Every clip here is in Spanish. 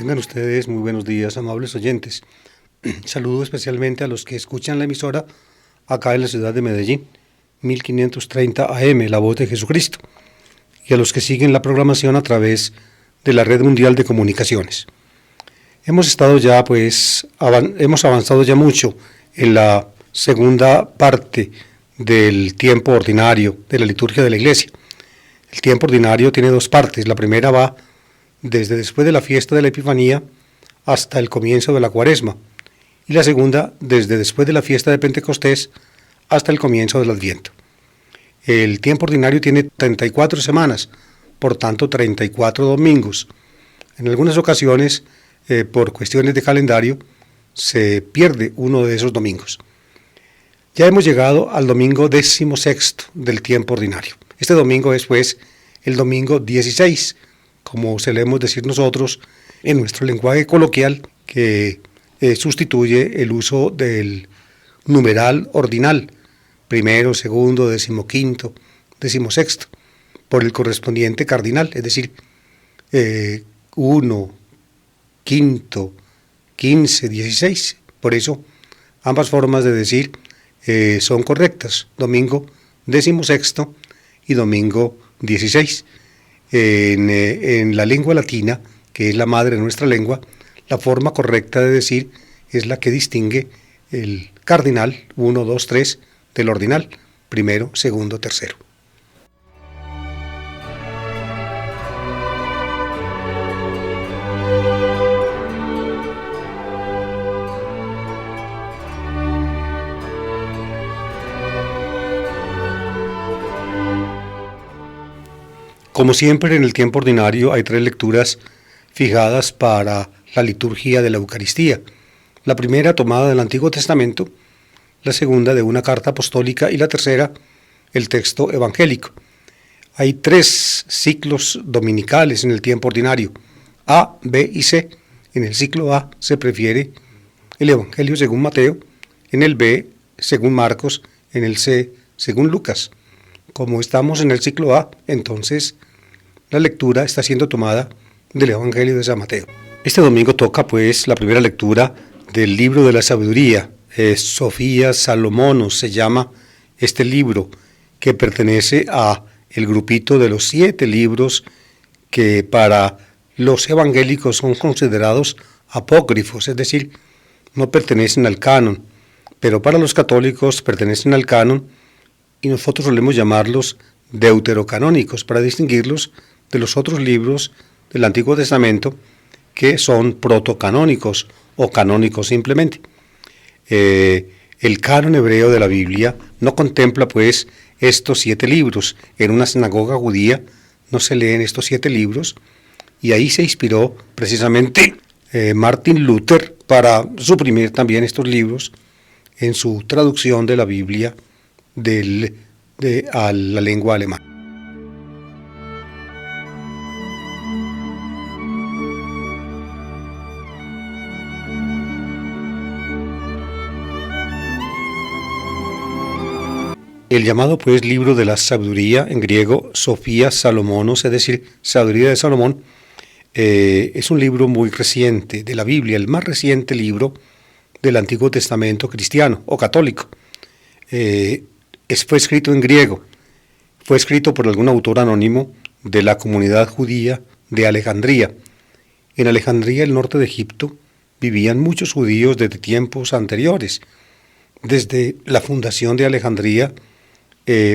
Tengan ustedes muy buenos días, amables oyentes. Saludo especialmente a los que escuchan la emisora acá en la ciudad de Medellín, 1530 AM, La Voz de Jesucristo, y a los que siguen la programación a través de la Red Mundial de Comunicaciones. Hemos avanzado ya mucho en la segunda parte del tiempo ordinario de la liturgia de la Iglesia. El tiempo ordinario tiene dos partes. La primera va desde después de la fiesta de la Epifanía hasta el comienzo de la Cuaresma, y la segunda desde después de la fiesta de Pentecostés hasta el comienzo del Adviento. El tiempo ordinario tiene 34 semanas, por tanto 34 domingos. En algunas ocasiones, por cuestiones de calendario, se pierde uno de esos domingos. Ya hemos llegado al domingo 16º del tiempo ordinario. Este domingo es, pues, el domingo 16, como solemos decir nosotros en nuestro lenguaje coloquial, que sustituye el uso del numeral ordinal, primero, segundo, 15º, 16º, por el correspondiente cardinal, es decir, 1, quinto, 15, 16. Por eso, ambas formas de decir son correctas, domingo 16º y domingo 16. En la lengua latina, que es la madre de nuestra lengua, la forma correcta de decir es la que distingue el cardinal 1, 2, 3 del ordinal, primero, segundo, tercero. Como siempre, en el tiempo ordinario hay tres lecturas fijadas para la liturgia de la Eucaristía. La primera tomada del Antiguo Testamento, la segunda de una carta apostólica y la tercera el texto evangélico. Hay tres ciclos dominicales en el tiempo ordinario, A, B y C. En el ciclo A se prefiere el Evangelio según Mateo, en el B según Marcos, en el C según Lucas. Como estamos en el ciclo A, entonces la lectura está siendo tomada del Evangelio de San Mateo. Este domingo toca, pues, la primera lectura del libro de la sabiduría. Sofía Salomonos se llama este libro, que pertenece a el grupito de los 7 libros que para los evangélicos son considerados apócrifos, es decir, no pertenecen al canon, pero para los católicos pertenecen al canon y nosotros solemos llamarlos deuterocanónicos para distinguirlos de los otros libros del Antiguo Testamento que son protocanónicos o canónicos simplemente. El canon hebreo de la Biblia no contempla, pues, estos 7 libros. En una sinagoga judía no se leen estos 7 libros, y ahí se inspiró precisamente Martin Luther para suprimir también estos libros en su traducción de la Biblia a la lengua alemana. El llamado, pues, libro de la sabiduría, en griego, Sofía Salomonos, es decir, sabiduría de Salomón, es un libro muy reciente de la Biblia, el más reciente libro del Antiguo Testamento cristiano o católico. Fue escrito en griego, fue escrito por algún autor anónimo de la comunidad judía de Alejandría. En Alejandría, el norte de Egipto, vivían muchos judíos desde tiempos anteriores. Desde la fundación de Alejandría,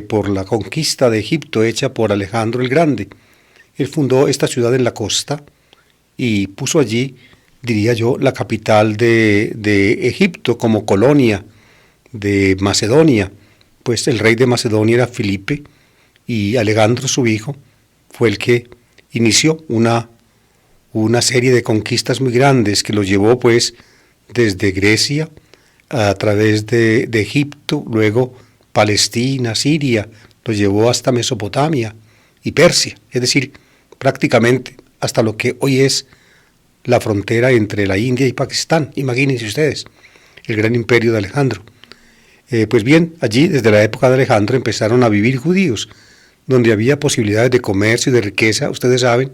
por la conquista de Egipto hecha por Alejandro el Grande. Él fundó esta ciudad en la costa y puso allí, diría yo, la capital de Egipto como colonia de Macedonia, pues el rey de Macedonia era Filipe y Alejandro, su hijo, fue el que inició una serie de conquistas muy grandes que lo llevó, pues, desde Grecia a través de Egipto, luego Palestina, Siria, lo llevó hasta Mesopotamia y Persia, es decir, prácticamente hasta lo que hoy es la frontera entre la India y Pakistán. Imagínense ustedes, el gran imperio de Alejandro. Pues bien, allí desde la época de Alejandro empezaron a vivir judíos, donde había posibilidades de comercio y de riqueza, ustedes saben,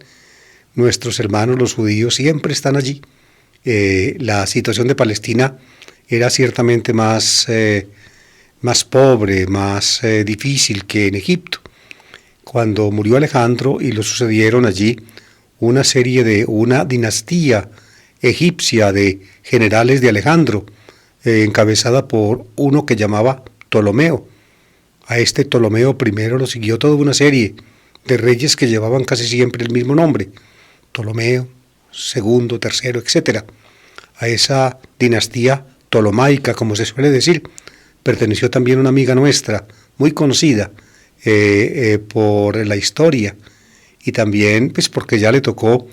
nuestros hermanos los judíos siempre están allí. La situación de Palestina era ciertamente más pobre, más difícil que en Egipto. Cuando murió Alejandro y lo sucedieron allí una dinastía egipcia de generales de Alejandro, encabezada por uno que llamaba Ptolomeo. A este Ptolomeo primero lo siguió toda una serie de reyes que llevaban casi siempre el mismo nombre, Ptolomeo, segundo, tercero, etc. A esa dinastía ptolomaica, como se suele decir, perteneció también una amiga nuestra, muy conocida por la historia, y también pues porque ya le tocó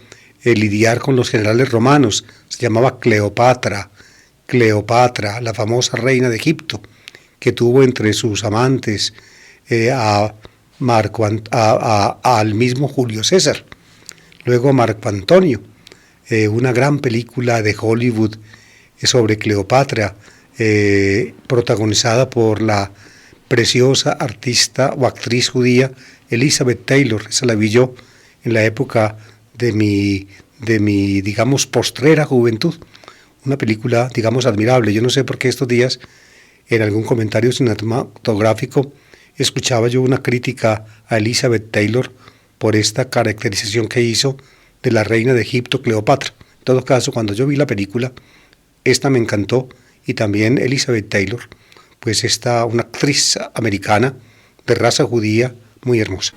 lidiar con los generales romanos. Se llamaba Cleopatra, la famosa reina de Egipto, que tuvo entre sus amantes al mismo Julio César, luego a Marco Antonio, una gran película de Hollywood sobre Cleopatra, protagonizada por la preciosa artista o actriz judía Elizabeth Taylor. Esa la vi yo en la época de mi digamos, postrera juventud. Una película, digamos, admirable. Yo no sé por qué estos días, en algún comentario cinematográfico, escuchaba yo una crítica a Elizabeth Taylor por esta caracterización que hizo de la reina de Egipto, Cleopatra. En todo caso, cuando yo vi la película, esta me encantó, y también Elizabeth Taylor, pues una actriz americana de raza judía muy hermosa.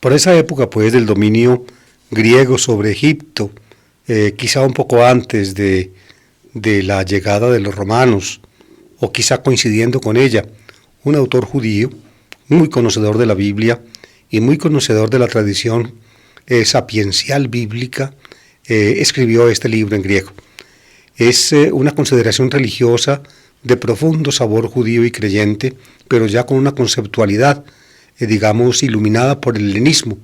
Por esa época, pues, del dominio griego sobre Egipto, quizá un poco antes de la llegada de los romanos, o quizá coincidiendo con ella, un autor judío, muy conocedor de la Biblia y muy conocedor de la tradición sapiencial bíblica, escribió este libro en griego. Es una consideración religiosa de profundo sabor judío y creyente, pero ya con una conceptualidad, digamos, iluminada por el helenismo,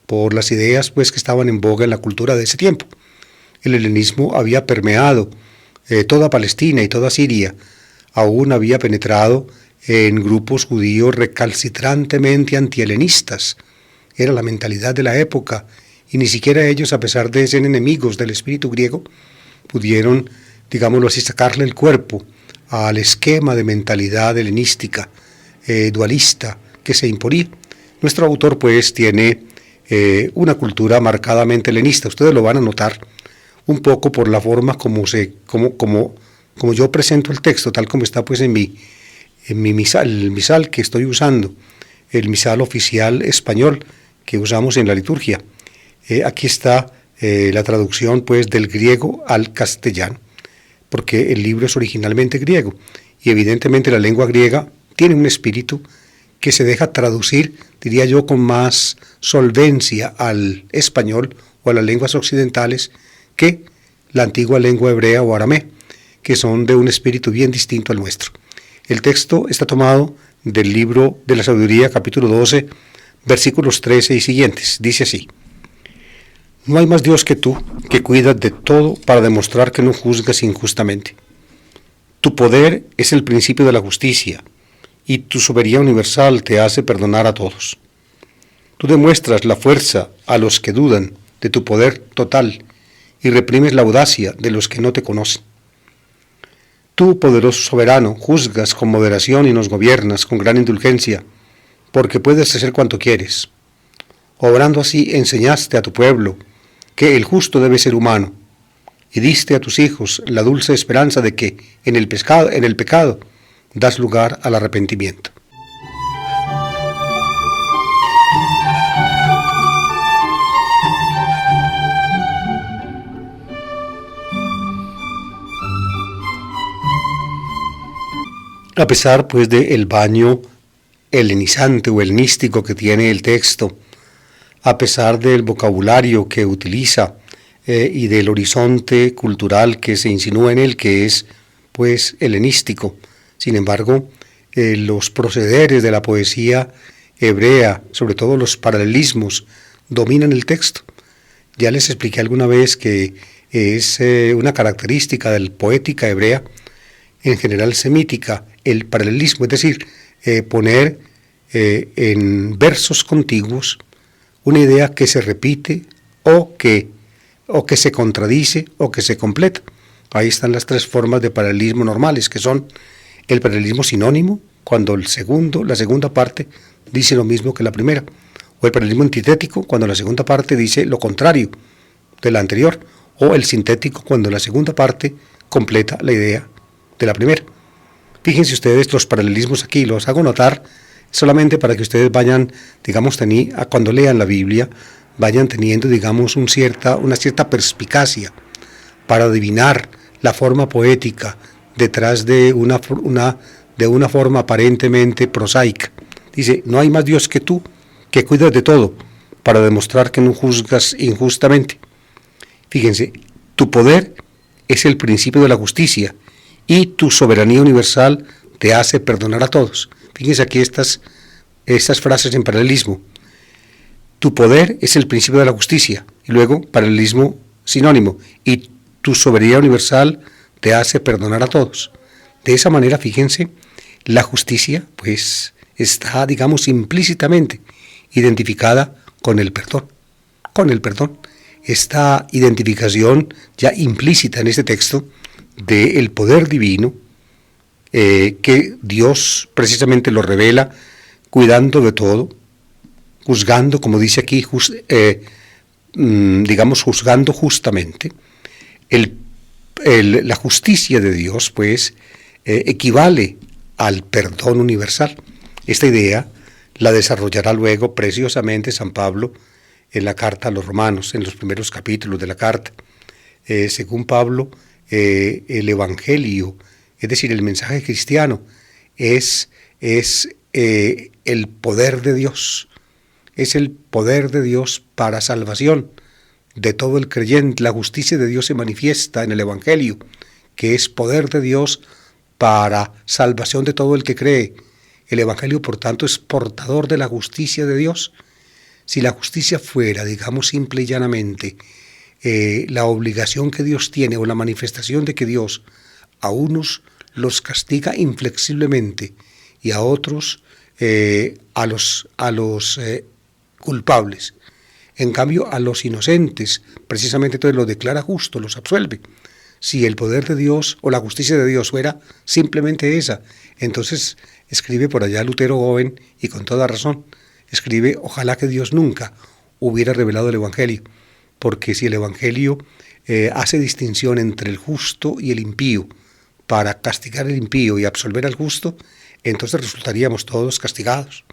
por las ideas pues que estaban en boga en la cultura de ese tiempo. El helenismo había permeado toda Palestina y toda Siria, aún había penetrado en grupos judíos recalcitrantemente antihelenistas. Era la mentalidad de la época, y ni siquiera ellos, a pesar de ser enemigos del espíritu griego, pudieron, digámoslo así, sacarle el cuerpo al esquema de mentalidad helenística, dualista, que se imponía. Nuestro autor, pues, tiene una cultura marcadamente helenista. Ustedes lo van a notar un poco por la forma como yo presento el texto, tal como está pues en mi misal, el misal que estoy usando, el misal oficial español que usamos en la liturgia. Aquí está la traducción pues del griego al castellano, porque el libro es originalmente griego, y evidentemente la lengua griega tiene un espíritu que se deja traducir, diría yo, con más solvencia al español o a las lenguas occidentales que la antigua lengua hebrea o aramea, que son de un espíritu bien distinto al nuestro. El texto está tomado del libro de la Sabiduría, capítulo 12, versículos 13 y siguientes. Dice así: No hay más Dios que tú, que cuidas de todo para demostrar que no juzgas injustamente. Tu poder es el principio de la justicia, y tu soberanía universal te hace perdonar a todos. Tú demuestras la fuerza a los que dudan de tu poder total y reprimes la audacia de los que no te conocen. Tú, poderoso soberano, juzgas con moderación y nos gobiernas con gran indulgencia, porque puedes hacer cuanto quieres. Obrando así, enseñaste a tu pueblo que el justo debe ser humano, y diste a tus hijos la dulce esperanza de que en el pecado das lugar al arrepentimiento. A pesar pues del baño helenizante o helenístico que tiene el texto, a pesar del vocabulario que utiliza y del horizonte cultural que se insinúa en él, que es pues helenístico, sin embargo, los procederes de la poesía hebrea, sobre todo los paralelismos, dominan el texto. Ya les expliqué alguna vez que es una característica de la poética hebrea, en general semítica, el paralelismo, es decir, poner en versos contiguos una idea que se repite o que se contradice o que se completa. Ahí están las tres formas de paralelismo normales, que son el paralelismo sinónimo, cuando la segunda parte dice lo mismo que la primera, o el paralelismo antitético, cuando la segunda parte dice lo contrario de la anterior, o el sintético, cuando la segunda parte completa la idea de la primera. Fíjense ustedes los paralelismos aquí, los hago notar solamente para que ustedes vayan, digamos, cuando lean la Biblia, vayan teniendo, digamos, una cierta perspicacia para adivinar la forma poética detrás de una forma aparentemente prosaica. Dice, no hay más Dios que tú, que cuidas de todo, para demostrar que no juzgas injustamente. Fíjense, tu poder es el principio de la justicia y tu soberanía universal te hace perdonar a todos. Fíjense aquí estas frases en paralelismo. Tu poder es el principio de la justicia, y luego paralelismo sinónimo, y tu soberanía universal te hace perdonar a todos. De esa manera, fíjense, la justicia pues está, digamos, implícitamente identificada con el perdón. Con el perdón. Esta identificación ya implícita en este texto del poder divino, que Dios precisamente lo revela cuidando de todo, juzgando, como dice aquí, juzgando justamente. La justicia de Dios, pues, equivale al perdón universal. Esta idea la desarrollará luego preciosamente San Pablo en la carta a los Romanos, en los primeros capítulos de la carta. Según Pablo, el Evangelio, es decir, el mensaje cristiano, es el poder de Dios. Es el poder de Dios para salvación de todo el creyente. La justicia de Dios se manifiesta en el Evangelio, que es poder de Dios para salvación de todo el que cree. El Evangelio, por tanto, es portador de la justicia de Dios. Si la justicia fuera, digamos, simple y llanamente, la obligación que Dios tiene o la manifestación de que Dios a unos los castiga inflexiblemente y a otros, a los culpables. En cambio, a los inocentes, precisamente entonces los declara justos, los absuelve. Si el poder de Dios o la justicia de Dios fuera simplemente esa, entonces escribe por allá Lutero joven, y con toda razón, escribe, ojalá que Dios nunca hubiera revelado el Evangelio, porque si el Evangelio hace distinción entre el justo y el impío, para castigar al impío y absolver al justo, entonces resultaríamos todos castigados,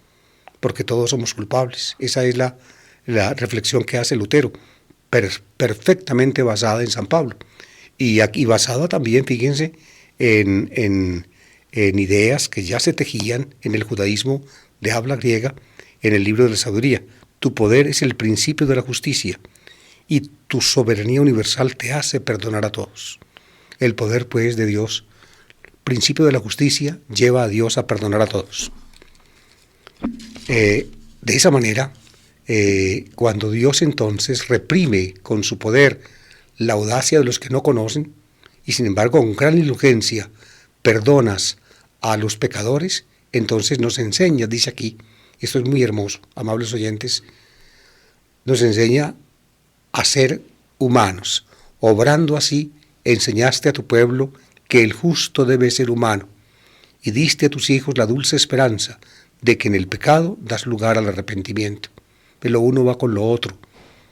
porque todos somos culpables. Esa es la reflexión que hace Lutero, perfectamente basada en San Pablo. Y aquí basada también, fíjense, en ideas que ya se tejían en el judaísmo de habla griega, en el libro de la sabiduría. Tu poder es el principio de la justicia y tu soberanía universal te hace perdonar a todos. El poder, pues, de Dios, principio de la justicia, lleva a Dios a perdonar a todos. De esa manera, cuando Dios entonces reprime con su poder la audacia de los que no conocen, y sin embargo con gran indulgencia perdonas a los pecadores, entonces nos enseña, dice aquí, esto es muy hermoso, amables oyentes, nos enseña a ser humanos. Obrando así, enseñaste a tu pueblo que el justo debe ser humano, y diste a tus hijos la dulce esperanza de que en el pecado das lugar al arrepentimiento. Pero lo uno va con lo otro.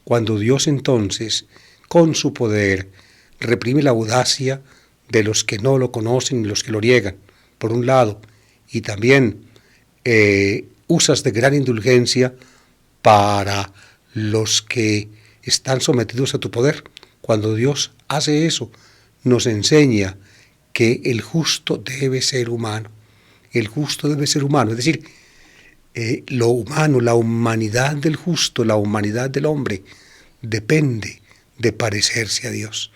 Cuando Dios entonces, con su poder, reprime la audacia de los que no lo conocen y los que lo niegan, por un lado, y también usas de gran indulgencia para los que están sometidos a tu poder. Cuando Dios hace eso, nos enseña que el justo debe ser humano. El justo debe ser humano, es decir, lo humano, la humanidad del justo, la humanidad del hombre, depende de parecerse a Dios.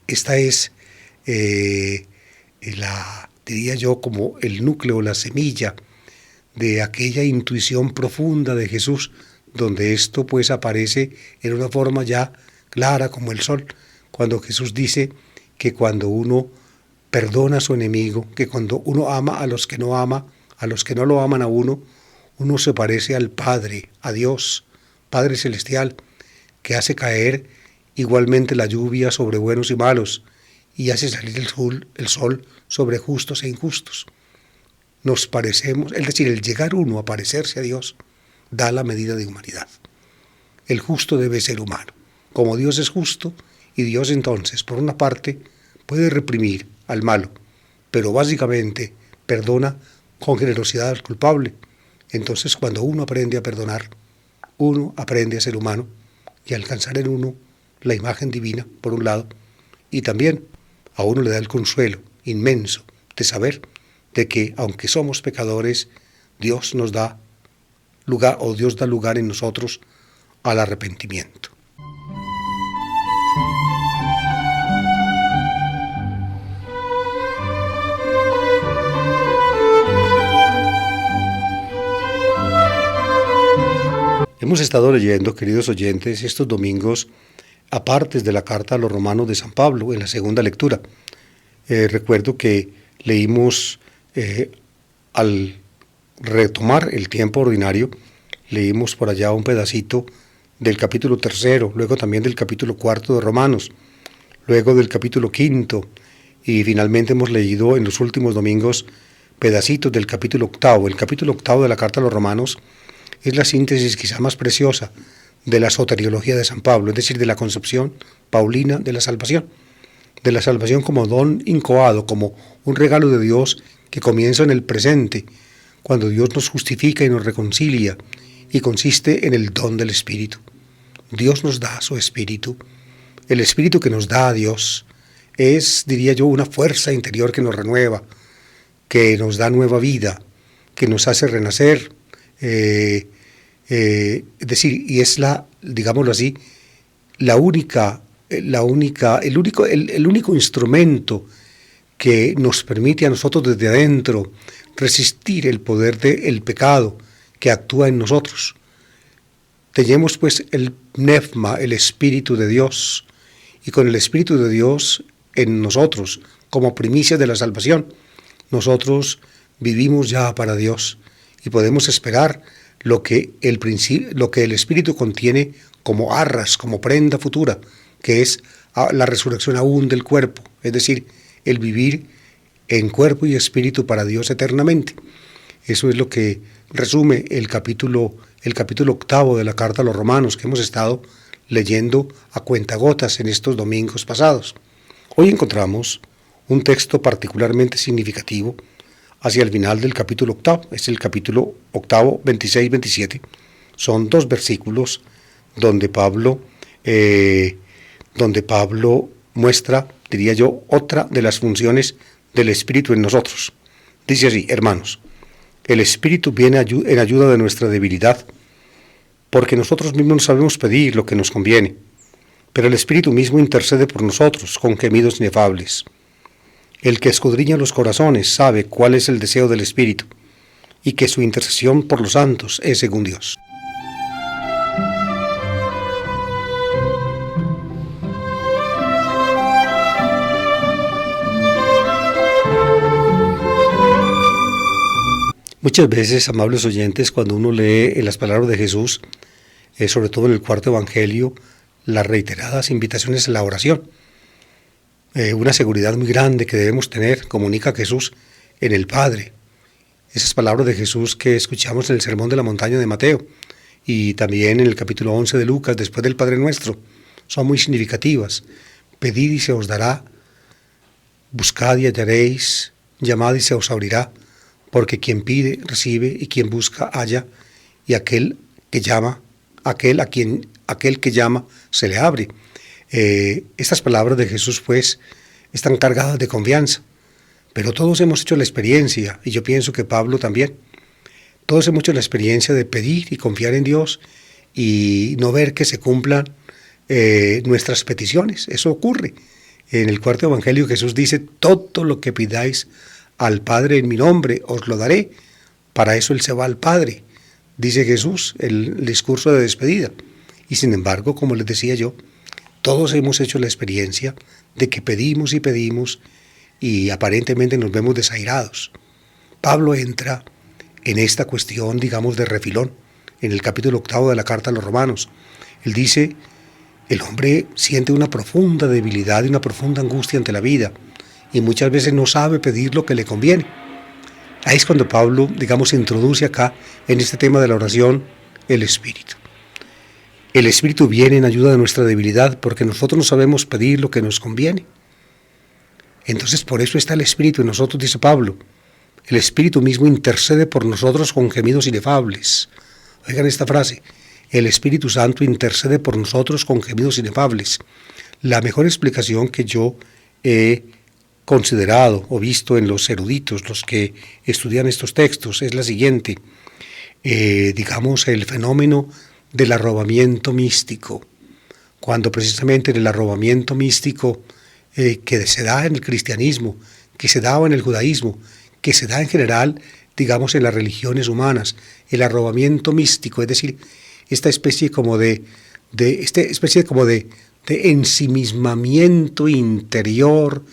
Esta es diría yo, como el núcleo, la semilla de aquella intuición profunda de Jesús, donde esto pues aparece en una forma ya clara como el sol, cuando Jesús dice que cuando uno perdona a su enemigo, que cuando uno ama a los que no ama, a los que no lo aman a uno se parece al Padre, a Dios, Padre Celestial, que hace caer igualmente la lluvia sobre buenos y malos, y hace salir el sol sobre justos e injustos. Nos parecemos, es decir, el llegar uno a parecerse a Dios, da la medida de humanidad. El justo debe ser humano. Como Dios es justo, y Dios entonces, por una parte, puede reprimir al malo, pero básicamente perdona con generosidad al culpable. Entonces, cuando uno aprende a perdonar, uno aprende a ser humano y a alcanzar en uno la imagen divina, por un lado, y también a uno le da el consuelo inmenso de saber de que, aunque somos pecadores, Dios nos da lugar, o Dios da lugar en nosotros al arrepentimiento. Hemos estado leyendo, queridos oyentes, estos domingos apartes de la carta a los romanos de San Pablo en la segunda lectura. Recuerdo que leímos al retomar el tiempo ordinario, leímos por allá un pedacito del capítulo 3, luego también del capítulo 4 de Romanos, luego del capítulo 5, y finalmente hemos leído en los últimos domingos pedacitos del capítulo 8. El capítulo 8 de la carta a los Romanos es la síntesis quizá más preciosa de la soteriología de San Pablo, es decir, de la concepción paulina de la salvación como don incoado, como un regalo de Dios que comienza en el presente, cuando Dios nos justifica y nos reconcilia, y consiste en el don del Espíritu. Dios nos da su Espíritu. El Espíritu que nos da a Dios es, diría yo, una fuerza interior que nos renueva, que nos da nueva vida, que nos hace renacer, es decir, y es digámoslo así, el único instrumento que nos permite a nosotros desde adentro resistir el poder del pecado que actúa en nosotros. Tenemos pues el pneuma, el Espíritu de Dios, y con el Espíritu de Dios en nosotros, como primicia de la salvación, nosotros vivimos ya para Dios y podemos esperar lo que el Espíritu contiene como arras, como prenda futura, que es la resurrección aún del cuerpo, es decir, el vivir en cuerpo y espíritu para Dios eternamente. Eso es lo que resume el capítulo 8 de la carta a los Romanos, que hemos estado leyendo a cuentagotas en estos domingos pasados. Hoy encontramos un texto particularmente significativo hacia el final del capítulo 8, es el capítulo 8, 26-27. Son 2 versículos donde Pablo muestra, diría yo, otra de las funciones del Espíritu en nosotros. Dice así: hermanos, el Espíritu viene en ayuda de nuestra debilidad, porque nosotros mismos no sabemos pedir lo que nos conviene, pero el Espíritu mismo intercede por nosotros con gemidos inefables. El que escudriña los corazones sabe cuál es el deseo del Espíritu, y que su intercesión por los santos es según Dios. Muchas veces, amables oyentes, cuando uno lee en las palabras de Jesús, sobre todo en el cuarto evangelio, las reiteradas invitaciones a la oración, una seguridad muy grande que debemos tener, comunica Jesús en el Padre. Esas palabras de Jesús que escuchamos en el Sermón de la Montaña de Mateo y también en el capítulo 11 de Lucas, después del Padre Nuestro, son muy significativas. Pedid y se os dará, buscad y hallaréis, llamad y se os abrirá, porque quien pide recibe, y quien busca halla, y aquel que llama se le abre. Estas palabras de Jesús pues están cargadas de confianza, pero todos hemos hecho la experiencia, y yo pienso que Pablo también, todos hemos hecho la experiencia de pedir y confiar en Dios y no ver que se cumplan nuestras peticiones. Eso ocurre. En el cuarto evangelio Jesús dice: todo lo que pidáis al Padre en mi nombre os lo daré. Para eso Él se va al Padre, dice Jesús, el discurso de despedida. Y sin embargo, como les decía yo, todos hemos hecho la experiencia de que pedimos y pedimos y aparentemente nos vemos desairados. Pablo entra en esta cuestión, digamos, de refilón, en el capítulo 8 de la carta a los Romanos. Él dice, el hombre siente una profunda debilidad y una profunda angustia ante la vida, y muchas veces no sabe pedir lo que le conviene. Ahí es cuando Pablo, digamos, introduce acá, en este tema de la oración, el Espíritu. El Espíritu viene en ayuda de nuestra debilidad, porque nosotros no sabemos pedir lo que nos conviene. Entonces, por eso está el Espíritu en nosotros, dice Pablo. El Espíritu mismo intercede por nosotros con gemidos inefables. Oigan esta frase, el Espíritu Santo intercede por nosotros con gemidos inefables. La mejor explicación que yo he considerado o visto en los eruditos, los que estudian estos textos, es la siguiente. Digamos, el fenómeno del arrobamiento místico. Cuando precisamente en el arrobamiento místico que se da en el cristianismo, que se daba en el judaísmo, que se da en general, digamos, en las religiones humanas, el arrobamiento místico, es decir, esta especie como de ensimismamiento interior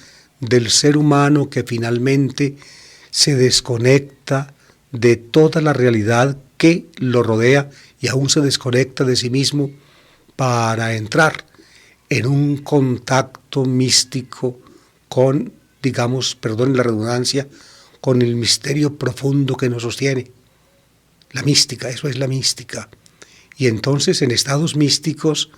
del ser humano que finalmente se desconecta de toda la realidad que lo rodea y aún se desconecta de sí mismo para entrar en un contacto místico con, digamos, perdonen la redundancia, con el misterio profundo que nos sostiene. La mística, eso es la mística. Y entonces en estados místicos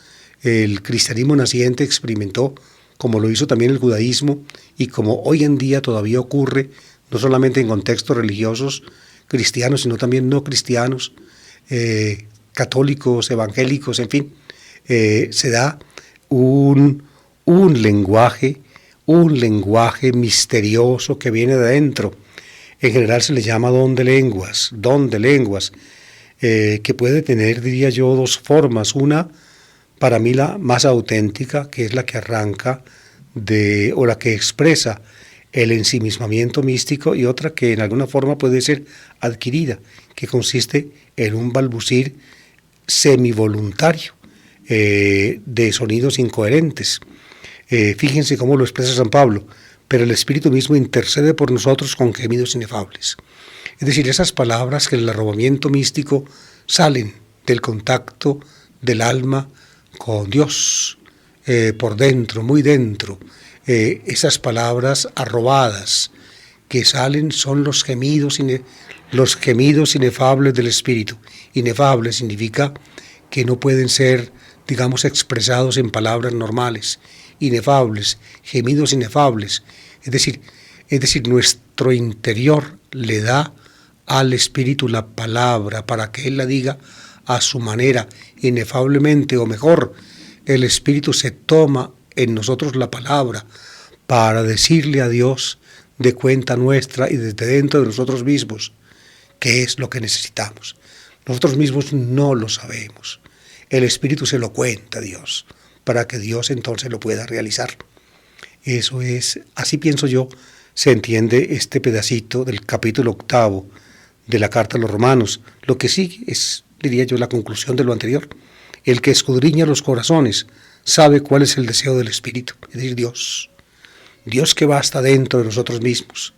el cristianismo naciente experimentó, como lo hizo también el judaísmo, y como hoy en día todavía ocurre, no solamente en contextos religiosos cristianos, sino también no cristianos, católicos, evangélicos, en fin, se da un lenguaje misterioso que viene de adentro. En general se le llama don de lenguas, que puede tener, diría yo, dos formas. Una, para mí la más auténtica, que es la que arranca o la que expresa el ensimismamiento místico, y otra que en alguna forma puede ser adquirida, que consiste en un balbucir semivoluntario de sonidos incoherentes. Fíjense cómo lo expresa San Pablo, pero el Espíritu mismo intercede por nosotros con gemidos inefables. Es decir, esas palabras que en el arrobamiento místico salen del contacto del alma con Dios, por dentro, muy dentro. Esas palabras arrobadas que salen son los gemidos inefables del Espíritu. Inefable significa que no pueden ser, digamos, expresados en palabras normales. Inefables, gemidos inefables. Es decir, nuestro interior le da al Espíritu la palabra para que Él la diga a su manera, inefablemente, o mejor, el Espíritu se toma en nosotros la palabra para decirle a Dios de cuenta nuestra y desde dentro de nosotros mismos qué es lo que necesitamos. Nosotros mismos no lo sabemos. El Espíritu se lo cuenta a Dios para que Dios entonces lo pueda realizar. Eso es, así pienso yo, se entiende este pedacito del capítulo 8 de la carta a los Romanos. Lo que sí es, diría yo, la conclusión de lo anterior. El que escudriña los corazones sabe cuál es el deseo del Espíritu, es decir, Dios. Dios que va hasta dentro de nosotros mismos.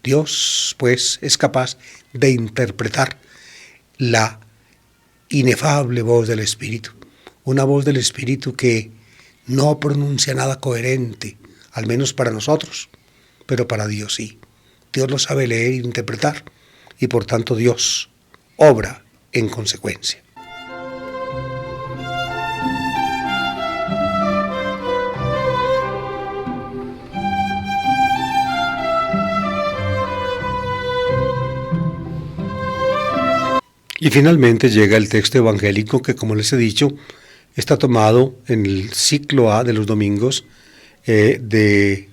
Dios, pues, es capaz de interpretar la inefable voz del Espíritu. Una voz del Espíritu que no pronuncia nada coherente, al menos para nosotros, pero para Dios sí. Dios lo sabe leer e interpretar, y por tanto Dios obra en consecuencia. Y finalmente llega el texto evangélico que, como les he dicho, está tomado en el ciclo A de los domingos del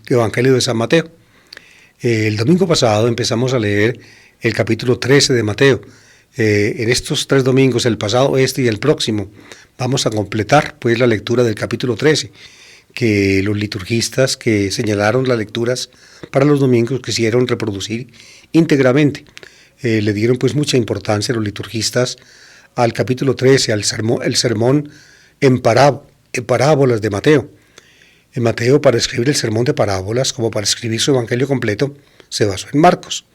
Evangelio de San Mateo. El domingo pasado empezamos a leer el capítulo 13 de Mateo. En estos 3 domingos, el pasado, este y el próximo, vamos a completar pues la lectura del capítulo 13, que los liturgistas que señalaron las lecturas para los domingos quisieron reproducir íntegramente. Le dieron pues mucha importancia los liturgistas al capítulo 13, el sermón en parábolas de Mateo. En Mateo, para escribir el sermón de parábolas, como para escribir su evangelio completo, se basó en Marcos.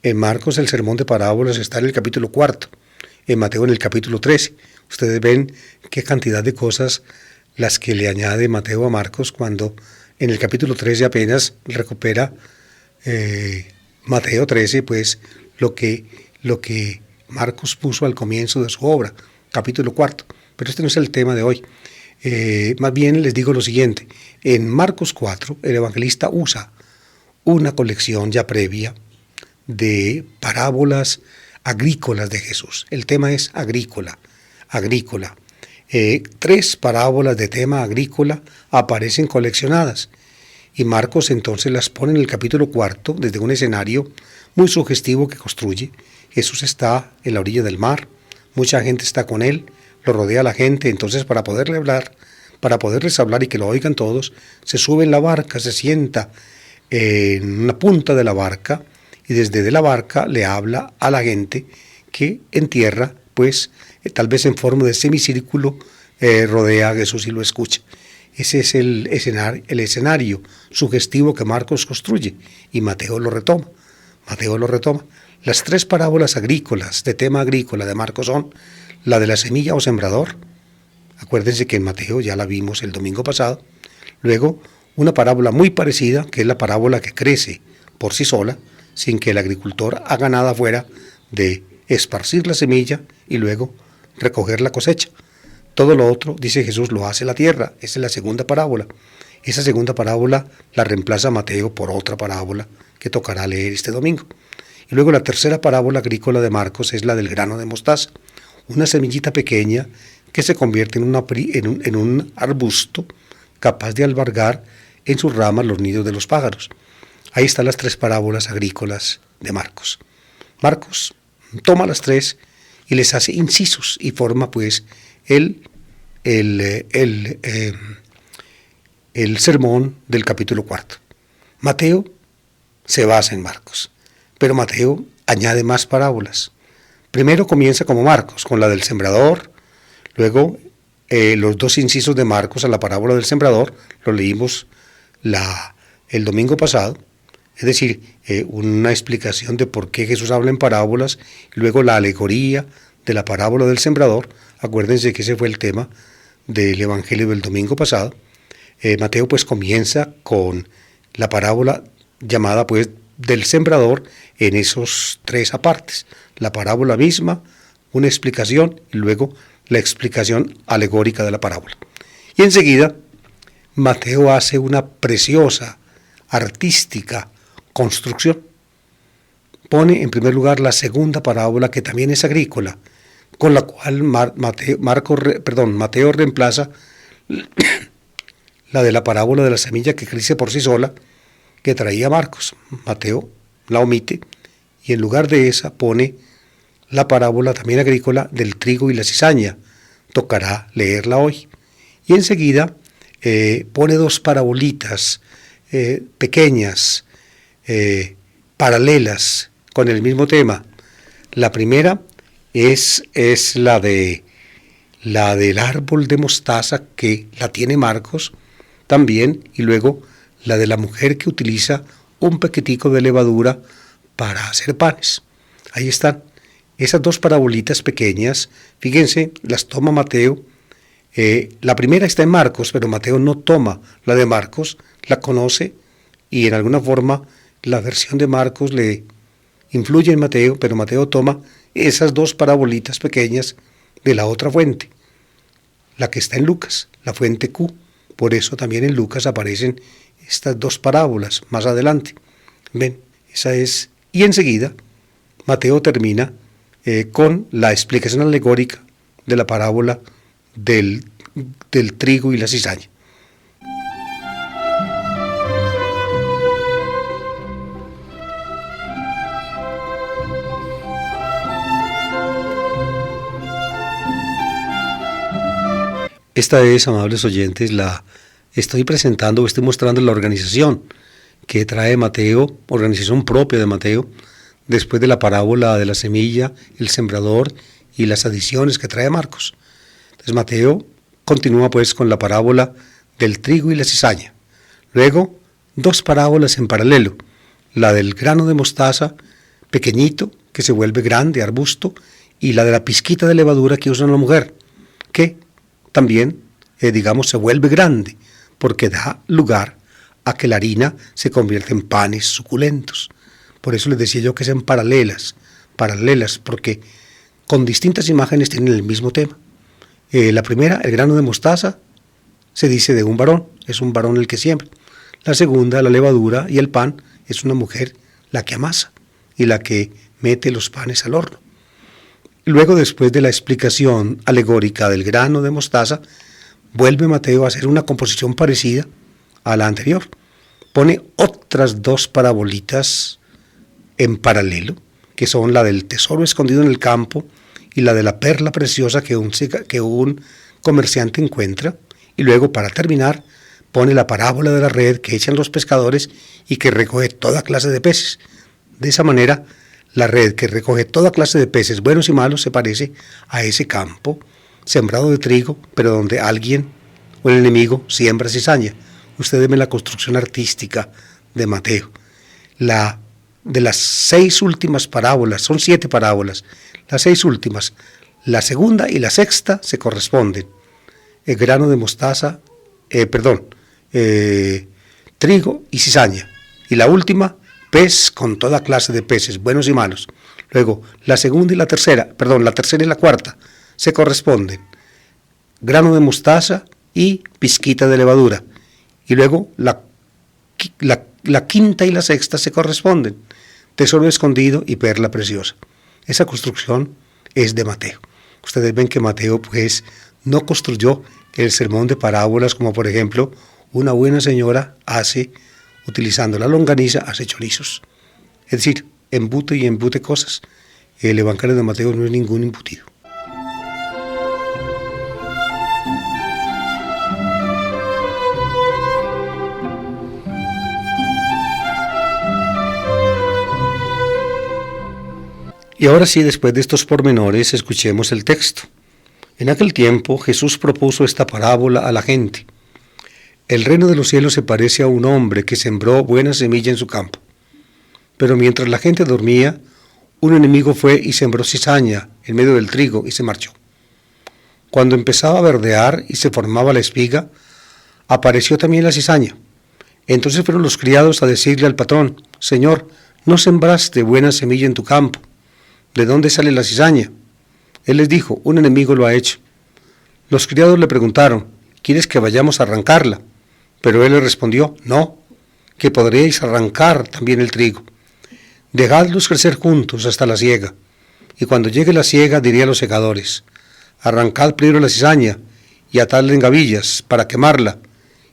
En Marcos el sermón de parábolas está en el capítulo 4, en Mateo en el capítulo 13. Ustedes ven qué cantidad de cosas las que le añade Mateo a Marcos cuando en el capítulo 13 apenas recupera Mateo 13, pues lo que Marcos puso al comienzo de su obra, capítulo 4. Pero este no es el tema de hoy. Más bien les digo lo siguiente. En Marcos 4, el evangelista usa una colección ya previa de parábolas agrícolas de Jesús. El tema es agrícola. 3 parábolas de tema agrícola aparecen coleccionadas y Marcos entonces las pone en el capítulo 4 desde un escenario muy sugestivo que construye. Jesús está en la orilla del mar, mucha gente está con él, lo rodea la gente, entonces para poderles hablar y que lo oigan todos, se sube en la barca, se sienta en una punta de la barca y desde de la barca le habla a la gente que en tierra, pues tal vez en forma de semicírculo, rodea a Jesús y lo escucha. Ese es el escenario sugestivo que Marcos construye y Mateo lo retoma. Las 3 parábolas agrícolas, de tema agrícola de Marcos son la de la semilla o sembrador. Acuérdense que en Mateo ya la vimos el domingo pasado. Luego, una parábola muy parecida, que es la parábola que crece por sí sola, sin que el agricultor haga nada fuera de esparcir la semilla y luego recoger la cosecha. Todo lo otro, dice Jesús, lo hace la tierra. Esa es la segunda parábola. Esa segunda parábola la reemplaza Mateo por otra parábola que tocará leer este domingo. Y luego la tercera parábola agrícola de Marcos es la del grano de mostaza, una semillita pequeña que se convierte en un arbusto capaz de albergar en sus ramas los nidos de los pájaros. Ahí están las 3 parábolas agrícolas de Marcos. Marcos toma las 3 y les hace incisos y forma pues el sermón del capítulo 4. Mateo se basa en Marcos, pero Mateo añade más parábolas. Primero comienza como Marcos, con la del sembrador, luego los 2 incisos de Marcos a la parábola del sembrador, lo leímos el domingo pasado, es decir, una explicación de por qué Jesús habla en parábolas, y luego la alegoría de la parábola del sembrador. Acuérdense que ese fue el tema del evangelio del domingo pasado. Mateo pues comienza con la parábola llamada pues del sembrador en esos 3 apartes. La parábola misma, una explicación y luego la explicación alegórica de la parábola. Y enseguida Mateo hace una preciosa, artística construcción. Pone en primer lugar la segunda parábola que también es agrícola, con la cual Mateo reemplaza la de la parábola de la semilla que crece por sí sola, que traía Marcos. Mateo la omite y en lugar de esa pone la parábola también agrícola del trigo y la cizaña. Tocará leerla hoy. Y enseguida pone 2 parabolitas pequeñas, paralelas, con el mismo tema. La primera es la del árbol de mostaza, que la tiene Marcos también, y luego la de la mujer que utiliza un paquetico de levadura para hacer panes. Ahí están esas 2 parabolitas pequeñas, fíjense, las toma Mateo. La primera está en Marcos, pero Mateo no toma la de Marcos, la conoce y en alguna forma la versión de Marcos le influye en Mateo, pero Mateo toma esas 2 parabolitas pequeñas de la otra fuente, la que está en Lucas, la fuente Q. Por eso también en Lucas aparecen estas 2 parábolas más adelante. Ven, esa es. Y enseguida Mateo termina con la explicación alegórica de la parábola del trigo y la cizaña. Esta es, amables oyentes, estoy mostrando la organización que trae Mateo, organización propia de Mateo, después de la parábola de la semilla, el sembrador y las adiciones que trae Marcos. Entonces Mateo continúa pues con la parábola del trigo y la cizaña. Luego, dos parábolas en paralelo, la del grano de mostaza pequeñito que se vuelve grande, arbusto, y la de la pizquita de levadura que usa una mujer, que también, se vuelve grande, porque da lugar a que la harina se convierta en panes suculentos. Por eso les decía yo que sean paralelas, porque con distintas imágenes tienen el mismo tema. La primera, el grano de mostaza, se dice de un varón, es un varón el que siembra. La segunda, la levadura y el pan, es una mujer la que amasa y la que mete los panes al horno. Luego, después de la explicación alegórica del grano de mostaza, vuelve Mateo a hacer una composición parecida a la anterior. Pone otras dos parabolitas en paralelo, que son la del tesoro escondido en el campo y la de la perla preciosa que un comerciante encuentra. Y luego, para terminar, pone la parábola de la red que echan los pescadores y que recoge toda clase de peces. De esa manera, la red que recoge toda clase de peces, buenos y malos, se parece a ese campo sembrado de trigo, pero donde alguien o el enemigo siembra cizaña. Ustedes ven la construcción artística de Mateo. De las 6 últimas parábolas, son 7 parábolas, las 6 últimas, la segunda y la sexta se corresponden. El grano de mostaza, trigo y cizaña. Y la última, pez con toda clase de peces, buenos y malos. Luego, la segunda y la tercera y la cuarta se corresponden. Grano de mostaza y pizquita de levadura. Y luego, la quinta y la sexta se corresponden. Tesoro escondido y perla preciosa. Esa construcción es de Mateo. Ustedes ven que Mateo, pues, no construyó el sermón de parábolas como, por ejemplo, una buena señora hace, utilizando la longaniza, hace chorizos. Es decir, embute cosas. El Evangelio de Mateo no es ningún embutido. Y ahora sí, después de estos pormenores, escuchemos el texto. En aquel tiempo Jesús propuso esta parábola a la gente. El reino de los cielos se parece a un hombre que sembró buena semilla en su campo. Pero mientras la gente dormía, un enemigo fue y sembró cizaña en medio del trigo y se marchó. Cuando empezaba a verdear y se formaba la espiga, apareció también la cizaña. Entonces fueron los criados a decirle al patrón: Señor, ¿no sembraste buena semilla en tu campo? ¿De dónde sale la cizaña? Él les dijo: un enemigo lo ha hecho. Los criados le preguntaron: ¿quieres que vayamos a arrancarla? Pero él les respondió: no, que podréis arrancar también el trigo. Dejadlos crecer juntos hasta la siega. Y cuando llegue la siega, diré a los segadores: arrancad primero la cizaña y atadla en gavillas para quemarla,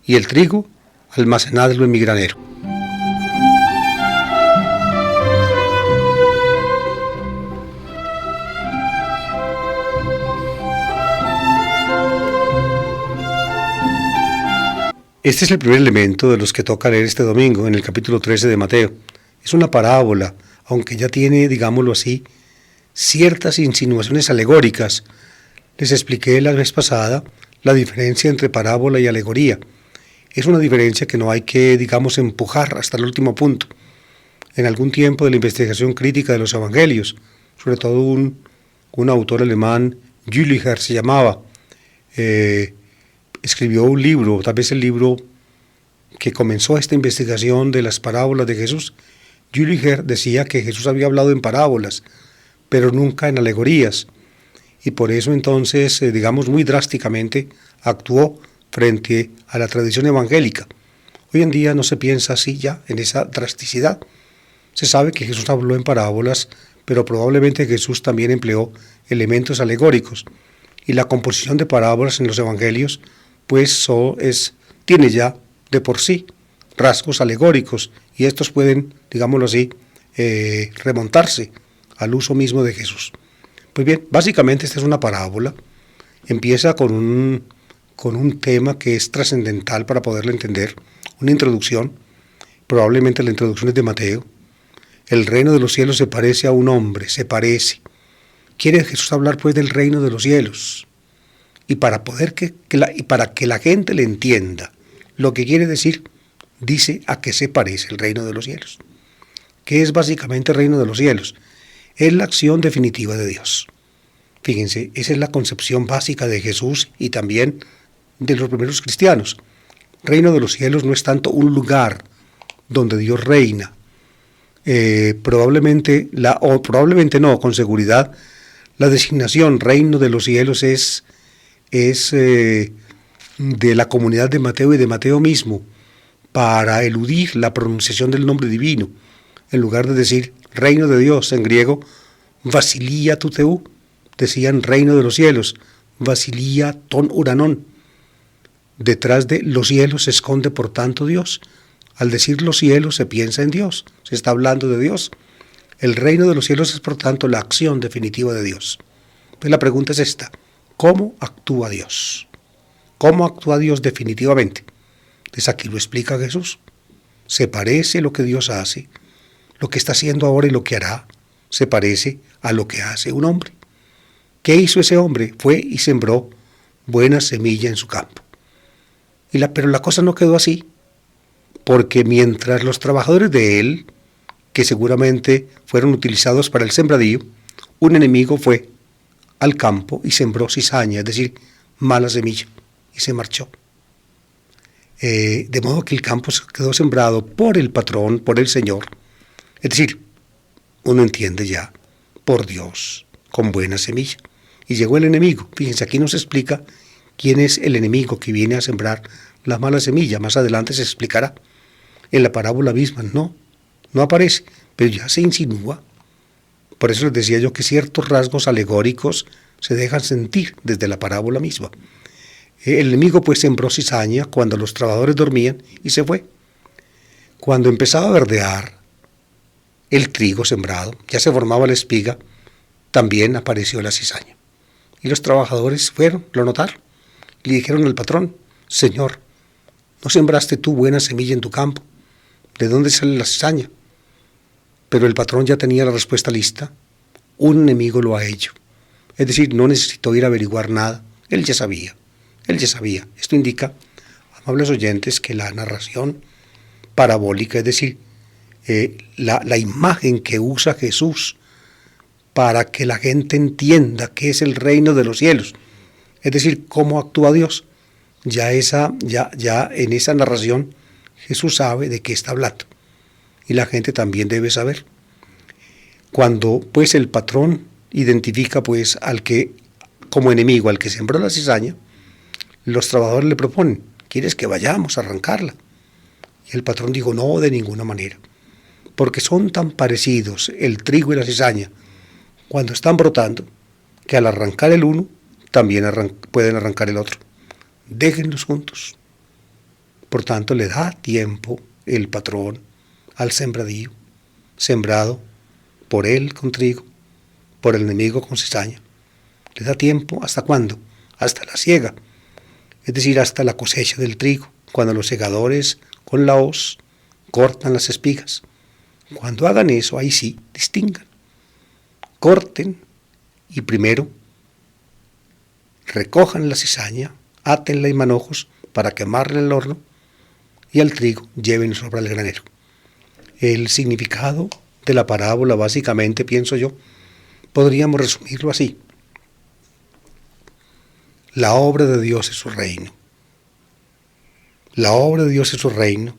y el trigo almacenadlo en mi granero. Este es el primer elemento de los que toca leer este domingo en el capítulo 13 de Mateo. Es una parábola, aunque ya tiene, digámoslo así, ciertas insinuaciones alegóricas. Les expliqué la vez pasada la diferencia entre parábola y alegoría. Es una diferencia que no hay que, empujar hasta el último punto. En algún tiempo de la investigación crítica de los evangelios, sobre todo un autor alemán, Jülicher se llamaba, escribió un libro, tal vez el libro que comenzó esta investigación de las parábolas de Jesús. Jülicher decía que Jesús había hablado en parábolas, pero nunca en alegorías, y por eso entonces, muy drásticamente, actuó frente a la tradición evangélica. Hoy en día no se piensa así ya, en esa drasticidad. Se sabe que Jesús habló en parábolas, pero probablemente Jesús también empleó elementos alegóricos, y la composición de parábolas en los evangelios pues tiene ya de por sí rasgos alegóricos, y estos pueden, remontarse al uso mismo de Jesús. Pues bien, básicamente esta es una parábola. Empieza con un tema que es trascendental para poderlo entender, una introducción. Probablemente la introducción es de Mateo. El reino de los cielos se parece a un hombre, se parece. Quiere Jesús hablar pues del reino de los cielos. Y para que la gente le entienda lo que quiere decir, dice a qué se parece el reino de los cielos. ¿Qué es básicamente el reino de los cielos? Es la acción definitiva de Dios. Fíjense, esa es la concepción básica de Jesús y también de los primeros cristianos. Reino de los cielos no es tanto un lugar donde Dios reina. Probablemente no, con seguridad, la designación reino de los cielos es de la comunidad de Mateo y de Mateo mismo, para eludir la pronunciación del nombre divino. En lugar de decir reino de Dios en griego, Basilia tu Theou, decían reino de los cielos, Basilia ton uranon. Detrás de los cielos se esconde por tanto Dios. Al decir los cielos se piensa en Dios, se está hablando de Dios. El reino de los cielos es por tanto la acción definitiva de Dios. Pues la pregunta es esta: ¿cómo actúa Dios? ¿Cómo actúa Dios definitivamente? Pues aquí lo explica Jesús. Se parece lo que Dios hace, lo que está haciendo ahora y lo que hará, se parece a lo que hace un hombre. ¿Qué hizo ese hombre? Fue y sembró buena semilla en su campo. Pero la cosa no quedó así, porque mientras los trabajadores de él, que seguramente fueron utilizados para el sembradío, un enemigo fue al campo y sembró cizaña, es decir, mala semilla, y se marchó. De modo que el campo quedó sembrado por el patrón, por el Señor, es decir, uno entiende ya, por Dios, con buena semilla. Y llegó el enemigo. Fíjense, aquí nos explica quién es el enemigo que viene a sembrar la mala semilla. Más adelante se explicará. En la parábola misma no aparece, pero ya se insinúa. Por eso les decía yo que ciertos rasgos alegóricos se dejan sentir desde la parábola misma. El enemigo pues sembró cizaña cuando los trabajadores dormían y se fue. Cuando empezaba a verdear el trigo sembrado, ya se formaba la espiga, también apareció la cizaña. Y los trabajadores fueron, lo notaron, y le dijeron al patrón: Señor, ¿no sembraste tú buena semilla en tu campo? ¿De dónde sale la cizaña? Pero el patrón ya tenía la respuesta lista: un enemigo lo ha hecho. Es decir, no necesitó ir a averiguar nada, él ya sabía. Esto indica, amables oyentes, que la narración parabólica, es decir, la imagen que usa Jesús para que la gente entienda qué es el reino de los cielos, es decir, cómo actúa Dios, ya en esa narración Jesús sabe de qué está hablando y la gente también debe saber. Cuando pues el patrón identifica pues al que como enemigo, al que sembró la cizaña, los trabajadores le proponen: ¿quieres que vayamos a arrancarla? Y el patrón dijo: no, de ninguna manera, porque son tan parecidos el trigo y la cizaña cuando están brotando, que al arrancar el uno, también pueden arrancar el otro. Déjenlos juntos. Por tanto, le da tiempo el patrón al sembradío, sembrado por él con trigo, por el enemigo con cizaña. Le da tiempo, ¿hasta cuándo? Hasta la siega, es decir, hasta la cosecha del trigo, cuando los segadores con la hoz cortan las espigas. Cuando hagan eso, ahí sí, distingan. Corten y primero recojan la cizaña, átenla en manojos para quemarla en el horno y al trigo lleven sobre el granero. El significado de la parábola, básicamente, pienso yo, podríamos resumirlo así: la obra de Dios es su reino. La obra de Dios es su reino,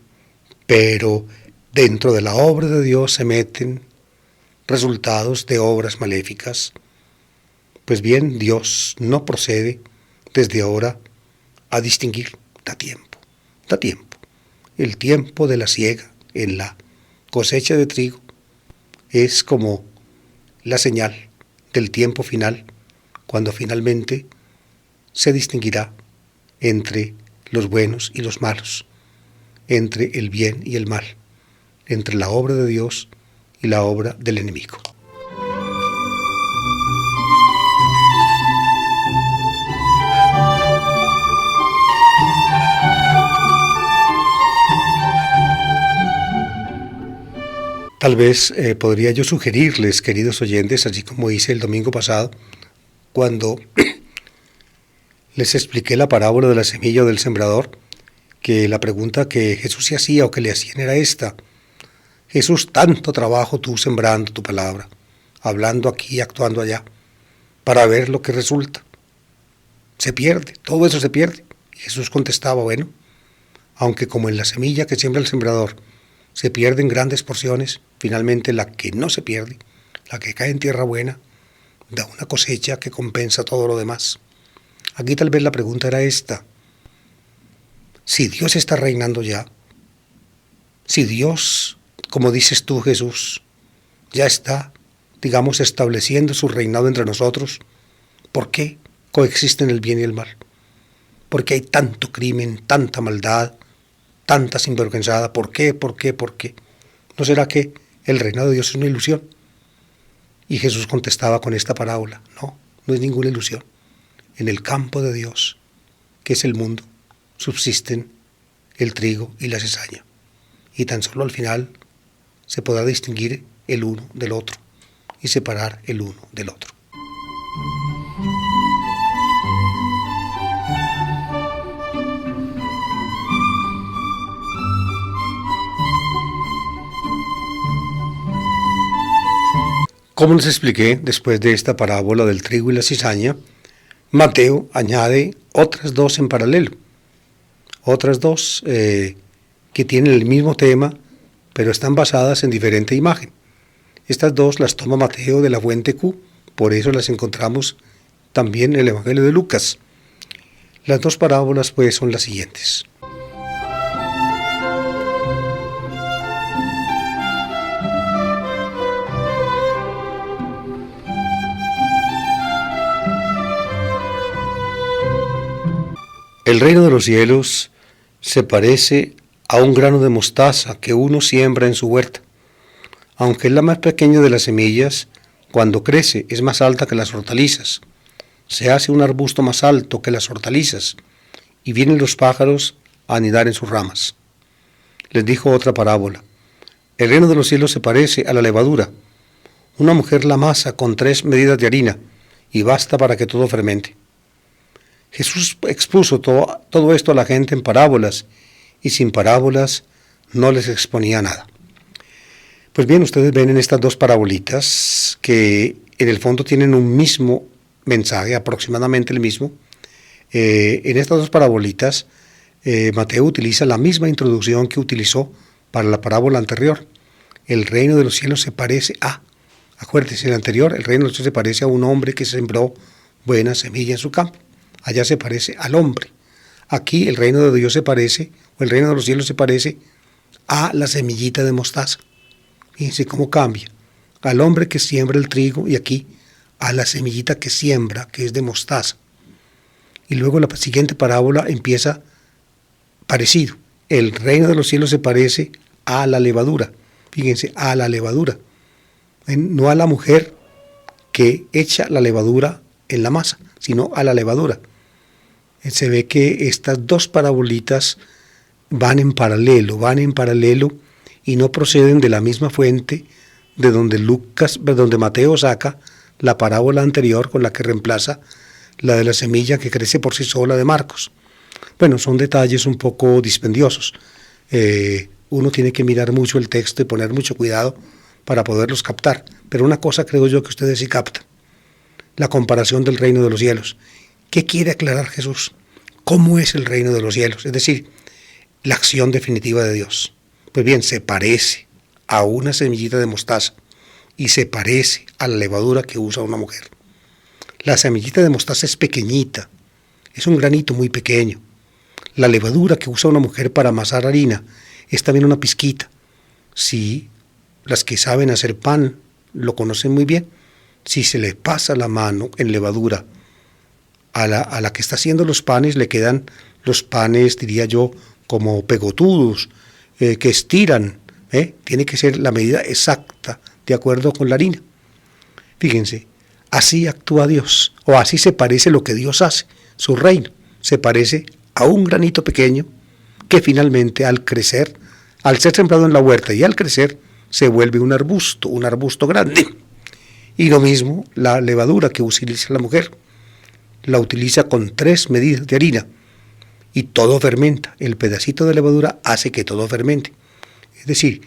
pero dentro de la obra de Dios se meten resultados de obras maléficas. Pues bien, Dios no procede desde ahora a distinguir. Da tiempo. El tiempo de la siega en la cosecha de trigo es como la señal del tiempo final, cuando finalmente se distinguirá entre los buenos y los malos, entre el bien y el mal, entre la obra de Dios y la obra del enemigo. Tal vez podría yo sugerirles, queridos oyentes, así como hice el domingo pasado, cuando les expliqué la parábola de la semilla o del sembrador, que la pregunta que Jesús se hacía o que le hacían era esta: Jesús, tanto trabajo tú sembrando tu palabra, hablando aquí, actuando allá, para ver lo que resulta. Se pierde, todo eso se pierde. Y Jesús contestaba, bueno, aunque como en la semilla que siembra el sembrador se pierde en grandes porciones, finalmente la que no se pierde, la que cae en tierra buena, da una cosecha que compensa todo lo demás. Aquí tal vez la pregunta era esta: si Dios está reinando ya, si Dios, como dices tú, Jesús, ya está, digamos, estableciendo su reinado entre nosotros, ¿por qué coexisten el bien y el mal? ¿Por qué hay tanto crimen, tanta maldad, tanta sinvergüenzada? ¿Por qué? ¿Por qué? ¿Por qué? ¿No será que el reinado de Dios es una ilusión? Y Jesús contestaba con esta parábola: no, no es ninguna ilusión. En el campo de Dios, que es el mundo, subsisten el trigo y la cizaña. Y tan solo al final se podrá distinguir el uno del otro y separar el uno del otro. Como les expliqué, después de esta parábola del trigo y la cizaña, Mateo añade otras dos en paralelo, otras dos que tienen el mismo tema, pero están basadas en diferente imagen. Estas dos las toma Mateo de la fuente Q, por eso las encontramos también en el Evangelio de Lucas. Las dos parábolas pues son las siguientes. El reino de los cielos se parece a un grano de mostaza que uno siembra en su huerta. Aunque es la más pequeña de las semillas, cuando crece es más alta que las hortalizas. Se hace un arbusto más alto que las hortalizas, y vienen los pájaros a anidar en sus ramas. Les dijo otra parábola: el reino de los cielos se parece a la levadura. Una mujer la amasa con 3 medidas de harina, y basta para que todo fermente. Jesús expuso todo esto a la gente en parábolas, y sin parábolas no les exponía nada. Pues bien, ustedes ven en estas dos parabolitas que en el fondo tienen un mismo mensaje, aproximadamente el mismo. En estas dos parabolitas, Mateo utiliza la misma introducción que utilizó para la parábola anterior. El reino de los cielos se parece a, acuérdense, en el anterior, el reino de los cielos se parece a un hombre que sembró buena semilla en su campo. Allá se parece al hombre. Aquí el reino de Dios se parece, o el reino de los cielos se parece a la semillita de mostaza. Fíjense cómo cambia. Al hombre que siembra el trigo y aquí a la semillita que siembra, que es de mostaza. Y luego la siguiente parábola empieza parecido. El reino de los cielos se parece a la levadura. Fíjense, a la levadura. No a la mujer que echa la levadura en la masa, sino a la levadura. Se ve que estas dos parabolitas van en paralelo y no proceden de la misma fuente de donde Mateo saca la parábola anterior con la que reemplaza la de la semilla que crece por sí sola de Marcos. Bueno, son detalles un poco dispendiosos. Uno tiene que mirar mucho el texto y poner mucho cuidado para poderlos captar. Pero una cosa creo yo que ustedes sí captan: la comparación del reino de los cielos. ¿Qué quiere aclarar Jesús? ¿Cómo es el reino de los cielos? Es decir, la acción definitiva de Dios. Pues bien, se parece a una semillita de mostaza y se parece a la levadura que usa una mujer. La semillita de mostaza es pequeñita, es un granito muy pequeño. La levadura que usa una mujer para amasar harina es también una pizquita. Sí, las que saben hacer pan lo conocen muy bien. Si se le pasa la mano en levadura a la que está haciendo los panes, le quedan los panes, diría yo, como pegotudos, que estiran. Tiene que ser la medida exacta, de acuerdo con la harina. Fíjense, así actúa Dios, o así se parece lo que Dios hace. Su reino se parece a un granito pequeño que finalmente al crecer, al ser sembrado en la huerta y al crecer, se vuelve un arbusto grande. Y lo mismo la levadura que utiliza la mujer, la utiliza con 3 medidas de harina y todo fermenta. El pedacito de levadura hace que todo fermente. Es decir,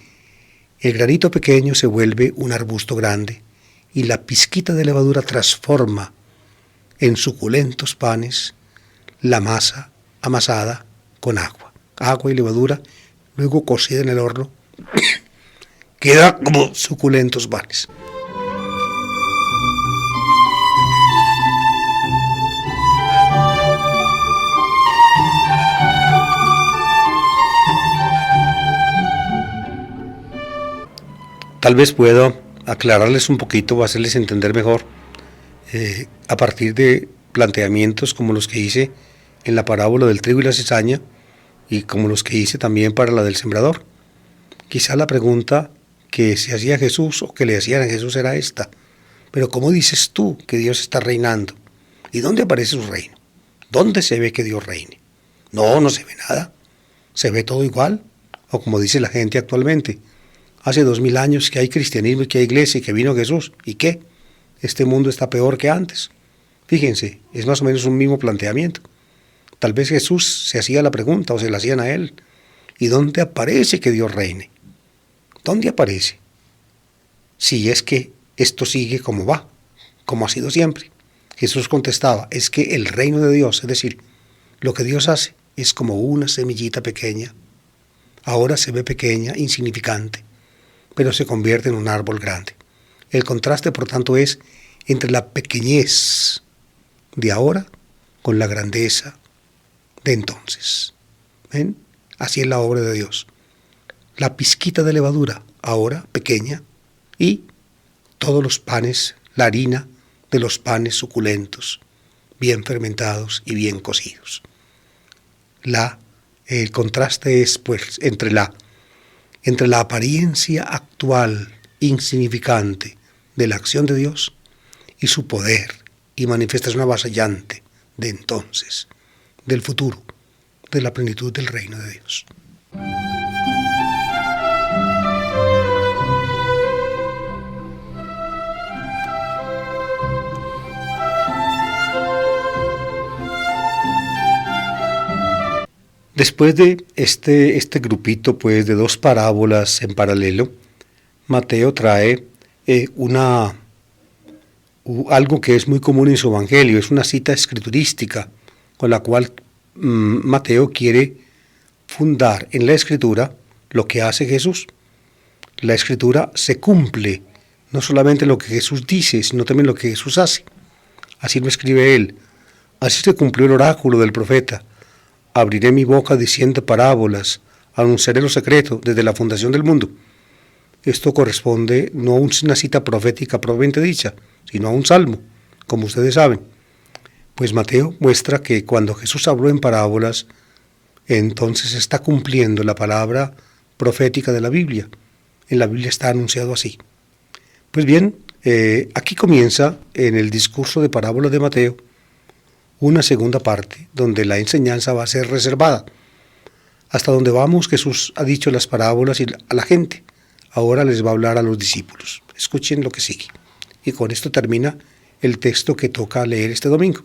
el granito pequeño se vuelve un arbusto grande y la pizquita de levadura transforma en suculentos panes la masa amasada con agua. Agua y levadura, luego cocida en el horno, queda como suculentos panes. Tal vez pueda aclararles un poquito o hacerles entender mejor a partir de planteamientos como los que hice en la parábola del trigo y la cizaña y como los que hice también para la del sembrador. Quizá la pregunta que se hacía Jesús o que le hacían a Jesús era esta: pero ¿cómo dices tú que Dios está reinando? ¿Y dónde aparece su reino? ¿Dónde se ve que Dios reine? No se ve nada. Se ve todo igual. O como dice la gente actualmente: hace 2000 años que hay cristianismo y que hay iglesia y que vino Jesús. ¿Y qué? Este mundo está peor que antes. Fíjense, es más o menos un mismo planteamiento. Tal vez Jesús se hacía la pregunta o se la hacían a él: ¿y dónde aparece que Dios reine? ¿Dónde aparece? Si es que esto sigue como va, como ha sido siempre. Jesús contestaba: es que el reino de Dios, es decir, lo que Dios hace, es como una semillita pequeña. Ahora se ve pequeña, insignificante, pero se convierte en un árbol grande. El contraste, por tanto, es entre la pequeñez de ahora con la grandeza de entonces. ¿Ven? Así es la obra de Dios. La pizquita de levadura, ahora pequeña, y todos los panes, la harina de los panes suculentos, bien fermentados y bien cocidos. El contraste es, pues, entre la apariencia actual, insignificante, de la acción de Dios y su poder y manifestación avasallante de entonces, del futuro, de la plenitud del reino de Dios. Después de este grupito, pues, de dos parábolas en paralelo, Mateo trae algo que es muy común en su evangelio. Es una cita escriturística con la cual Mateo quiere fundar en la escritura lo que hace Jesús. La escritura se cumple, no solamente lo que Jesús dice, sino también lo que Jesús hace. Así lo escribe él: así se cumplió el oráculo del profeta: abriré mi boca diciendo parábolas, anunciaré lo secreto desde la fundación del mundo. Esto corresponde no a una cita profética propiamente dicha, sino a un salmo, como ustedes saben. Pues Mateo muestra que cuando Jesús habló en parábolas, entonces está cumpliendo la palabra profética de la Biblia. En la Biblia está anunciado así. Pues bien, aquí comienza en el discurso de parábolas de Mateo una segunda parte donde la enseñanza va a ser reservada. Hasta donde vamos, Jesús ha dicho las parábolas a la gente. Ahora les va a hablar a los discípulos. Escuchen lo que sigue. Y con esto termina el texto que toca leer este domingo.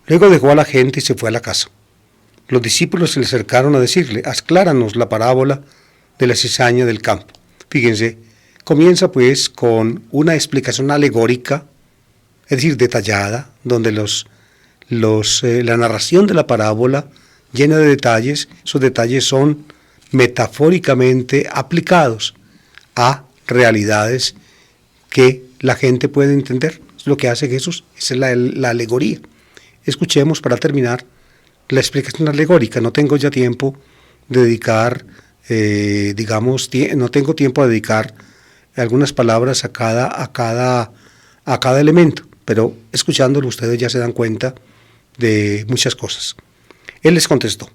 Luego dejó a la gente y se fue a la casa. Los discípulos se le acercaron a decirle: acláranos la parábola de la cizaña del campo. Fíjense, comienza pues con una explicación alegórica, es decir, detallada, donde la narración de la parábola llena de detalles. Esos detalles son metafóricamente aplicados a realidades que la gente puede entender. Es lo que hace Jesús, esa es la alegoría. Escuchemos para terminar la explicación alegórica. No tengo ya tiempo de dedicar, no tengo tiempo de dedicar algunas palabras a cada elemento, pero escuchándolo ustedes ya se dan cuenta de muchas cosas. Él les contestó: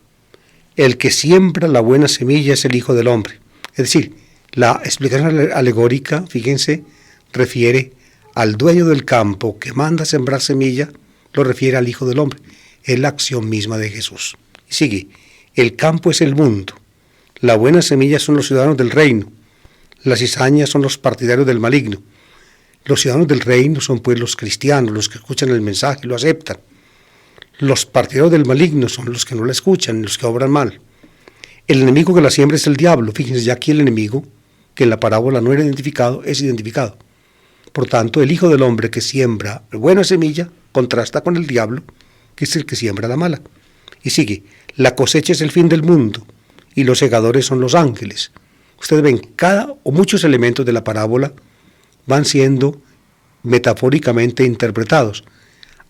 el que siembra la buena semilla es el Hijo del Hombre. Es decir, la explicación alegórica, fíjense, refiere al dueño del campo que manda sembrar semilla, lo refiere al Hijo del Hombre. Es la acción misma de Jesús. Y sigue: el campo es el mundo, la buena semilla son los ciudadanos del reino, las cizañas son los partidarios del maligno. Los ciudadanos del reino son pues los cristianos, los que escuchan el mensaje y lo aceptan. Los partidarios del maligno son los que no la escuchan, los que obran mal. El enemigo que la siembra es el diablo. Fíjense, ya aquí el enemigo, que en la parábola no era identificado, es identificado. Por tanto, el Hijo del Hombre que siembra buena semilla contrasta con el diablo, que es el que siembra la mala. Y sigue, la cosecha es el fin del mundo, y los segadores son los ángeles. Ustedes ven, cada o muchos elementos de la parábola van siendo metafóricamente interpretados,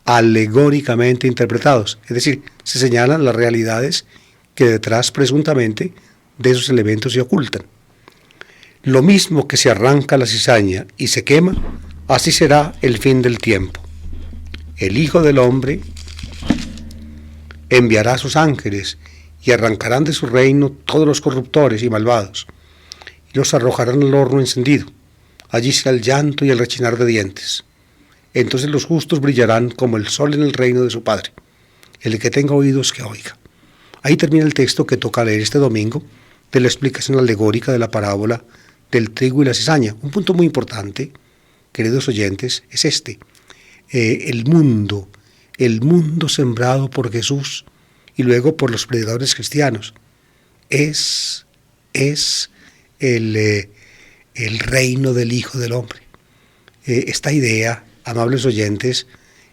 alegóricamente interpretados. Es decir, se señalan las realidades que detrás presuntamente de esos elementos se ocultan. Lo mismo que se arranca la cizaña y se quema, así será el fin del tiempo. El Hijo del Hombre enviará a sus ángeles y arrancarán de su reino todos los corruptores y malvados, y los arrojarán al horno encendido. Allí será el llanto y el rechinar de dientes. Entonces los justos brillarán como el sol en el reino de su Padre. El que tenga oídos, que oiga. Ahí termina el texto que toca leer este domingo de la explicación alegórica de la parábola del trigo y la cizaña. Un punto muy importante, queridos oyentes, es este. El mundo sembrado por Jesús y luego por los predicadores cristianos, es el reino del Hijo del Hombre. Esta idea, amables oyentes,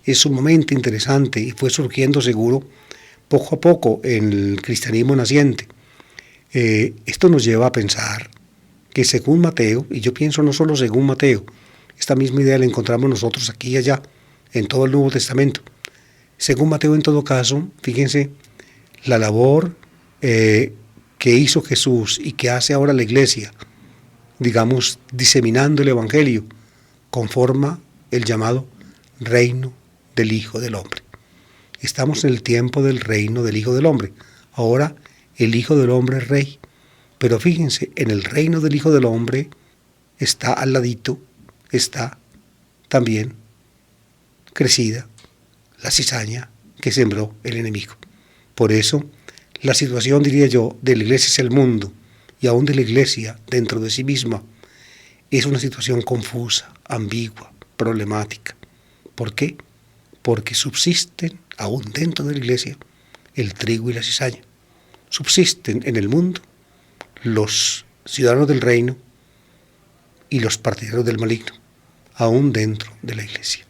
es sumamente interesante y fue surgiendo seguro poco a poco en el cristianismo naciente. Esto nos lleva a pensar que según Mateo, y yo pienso no solo según Mateo, esta misma idea la encontramos nosotros aquí y allá, en todo el Nuevo Testamento. Según Mateo, en todo caso, fíjense, la labor que hizo Jesús y que hace ahora la Iglesia, digamos, diseminando el Evangelio, conforma el llamado reino del Hijo del Hombre. Estamos en el tiempo del reino del Hijo del Hombre. Ahora el Hijo del Hombre es rey. Pero fíjense, en el reino del Hijo del Hombre está al ladito, está también crecida la cizaña que sembró el enemigo. Por eso, la situación, diría yo, de la Iglesia hacia el mundo y aún de la Iglesia dentro de sí misma es una situación confusa, ambigua, problemática. ¿Por qué? Porque subsisten aún dentro de la Iglesia el trigo y la cizaña. Subsisten en el mundo los ciudadanos del reino y los partidarios del maligno, aún dentro de la Iglesia.